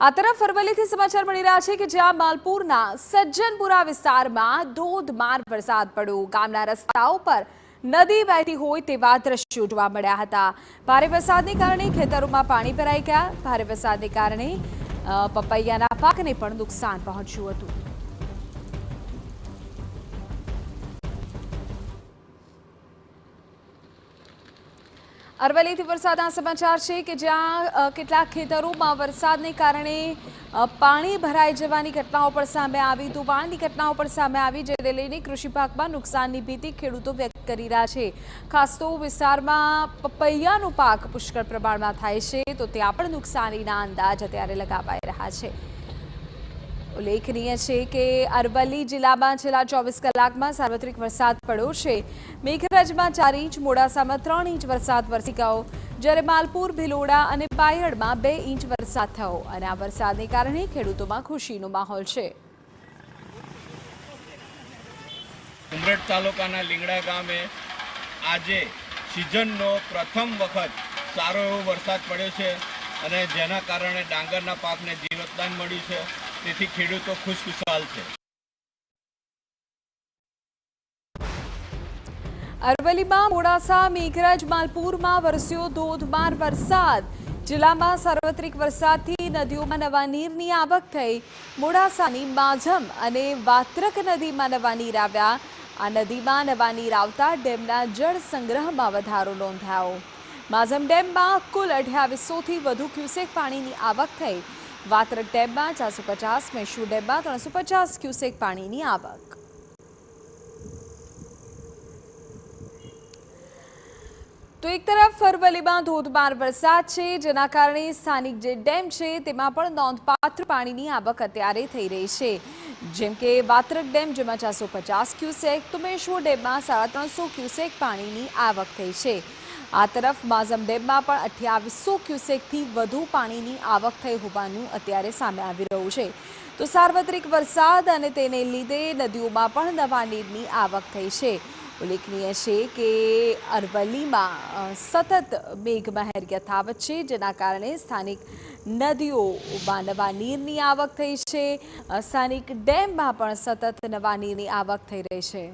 આ તરફ અરવલ્લીથી સમાચાર મળી રહ્યા છે કે જ્યાં માલપુરના સજ્જનપુરા વિસ્તારમાં ધોધમાર વરસાદ પડ્યો। ગામના રસ્તાઓ પર નદી વહેતી હોય તેવા દ્રશ્યો જોવા મળ્યા હતા। ભારે વરસાદને કારણે ખેતરોમાં પાણી ભરાઈ ગયા। ભારે વરસાદને કારણે પપૈયાના પાકને પણ નુકસાન પહોંચ્યું હતું। અરવલ્લીથી વરસાદના સમાચાર છે કે જ્યાં કેટલાક ખેતરોમાં વરસાદને કારણે પાણી ભરાઈ જવાની ઘટનાઓ પણ સામે આવી। ધોવાણની ઘટનાઓ પણ સામે આવી, જેને લઈને કૃષિ પાકમાં નુકસાનની ભીતિ ખેડૂતો વ્યક્ત કરી રહ્યા છે। ખાસ તો વિસ્તારમાં પપૈયાનો પાક પુષ્કળ પ્રમાણમાં થાય છે, તો ત્યાં પણ નુકસાનીના અંદાજ અત્યારે લગાવાઈ રહ્યા છે। ઉલ્લેખનીય છે કે અરવલ્લી જિલ્લામાં છેલ્લા 24 કલાકમાં સાર્વત્રિક વરસાદ પડ્યો છે। મેઘરજમાં 4 ઇંચ, મોડાસામાં 3 ઇંચ વરસાદ વરસી ગયો, જ્યારે માલપુર, ભિલોડા અને બાયડમાં 2 ઇંચ વરસાદ થયો અને આ વરસાદને કારણે ખેડૂતોમાં ખુશીનો માહોલ છે। ઉમરેઠ તાલુકાના લીંગડા ગામે આજે સિઝનનો પ્રથમ વખત સારો એવો વરસાદ પડ્યો છે અને જેના કારણે ડાંગરના પાકને જીવતદાન મળ્યું છે, તેથી ખેડૂતો ખુશખુશાલ છે। અરવલ્લીમાં મોડાસા, મેઘરજ, માલપુરમાં વરસ્યો ધોધમાર વરસાદ। જિલ્લામાં સાર્વત્રિક વરસાદથી નદીઓમાં નવા નીરની આવક થઈ। મોડાસાની માઝમ અને વાત્રક નદીમાં નવા નીર આવ્યા। આ નદીમાં નવા નીર આવતા ડેમના જળ સંગ્રહમાં વધારો નોંધાયો। માઝમ ડેમમાં કુલ 2800થી વધુ ક્યુસેક પાણીની આવક થઈ। વાત્રક ડેમમાં 450, મેશ્વો ડેમમાં 350 ક્યુસેક પાણીની આવક। તો એક તરફ અરવલ્લીમાં ધોધમાર વરસાદ છે, જેના કારણે સ્થાનિક જે ડેમ છે તેમાં પણ નોંધપાત્ર પાણીની આવક અત્યારે થઈ રહી છે। જેમ કે વાત્રક ડેમ, જેમાં 450 ક્યુસેક, તો મેશ્વો ડેમમાં 350 ક્યુસેક પાણીની આવક થઈ છે। આ તરફ માઝમ ડેમમાં પણ 2800 ક્યુસેકથી વધુ પાણીની આવક થઈ હોવાનું અત્યારે સામે આવી રહ્યું છે। તો સાર્વત્રિક વરસાદ અને તેને લીધે નદીઓમાં પણ નવા નીરની આવક થઈ છે। ઉલ્લેખનીય છે કે અરવલ્લીમાં સતત મેઘમહેર યથાવત છે, જેના કારણે સ્થાનિક નદીઓમાં નવા નીરની આવક થઈ છે। સ્થાનિક ડેમમાં પણ સતત નવા નીરની આવક થઈ રહી છે।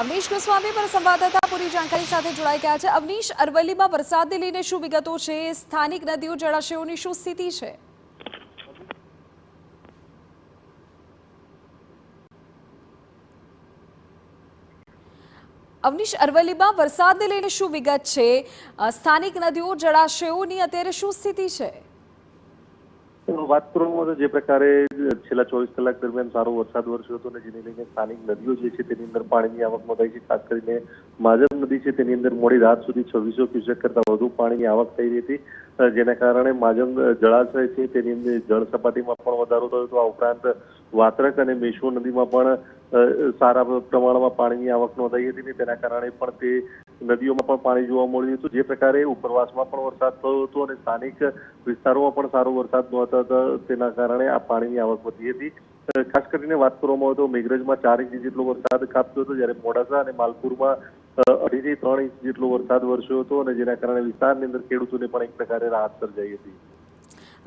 અવનીશ ગોસ્વામી પર સંવાદદાતા પૂરી જાણકારી સાથે જોડાઈ ગયા છે। અવનીશ, અરવલ્લીમાં વરસાદને લઈને શું વિગતો છે? સ્થાનિક નદીઓ, જળાશયોની શું સ્થિતિ છે? અવનીશ, અરવલ્લીમાં વરસાદને લઈને શું વિગત છે? સ્થાનિક નદીઓ, જળાશયોની અત્યારે શું સ્થિતિ છે? વાત કરવામાં જે પ્રકારે છેલ્લા 24 કલાક દરમિયાન સારો વરસાદ વરસ્યો હતો, જેને લઈને સ્થાનિક નદીઓ જે છે તેની અંદર પાણીની આવક નોંધાઈ છે। ખાસ કરીને માઝમ નદી છે તેની અંદર મોડી રાત સુધી 2600 ક્યુસેક કરતા વધુ પાણીની આવક થઈ રહી હતી, જેના કારણે માઝમ જળાશય છે તેની અંદર જળ સપાટીમાં પણ વધારો થયો હતો। આ ઉપરાંત વાત્રક અને મેશ્વો નદીમાં પણ સારા પ્રમાણમાં પાણીની આવક નોંધાઈ હતી ને તેના કારણે પણ તે નદીઓમાં પણ પાણી જોવા મળ્યું હતું। જે પ્રકારે ઉપરવાસમાં પણ વરસાદ થયો હતો અને સ્થાનિક વિસ્તારોમાં પણ સારો વરસાદ નહોતા, તેના કારણે આ પાણીની આવક વધી હતી। ખાસ કરીને વાત કરવામાં આવે તો મેઘરજમાં 4 ઇંચ જેટલો વરસાદ ખાબક્યો હતો, જ્યારે મોડાસા અને માલપુરમાં 2.5 થી 3 ઇંચ જેટલો વરસાદ વરસ્યો હતો અને જેના કારણે વિસ્તારની અંદર ખેડૂતોને પણ એક પ્રકારે રાહત સર્જાઈ હતી।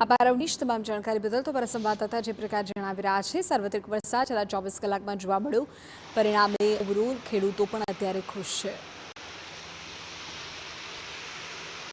આભાર અવનીશ, તમામ જાણકારી બદલ। તો મારા સંવાદદાતા જે પ્રકાર જણાવી રહ્યા છે, સાર્વત્રિક વરસાદ છેલ્લા 24 કલાકમાં જોવા મળ્યો, પરિણામે ખેડૂતો પણ અત્યારે ખુશ છે।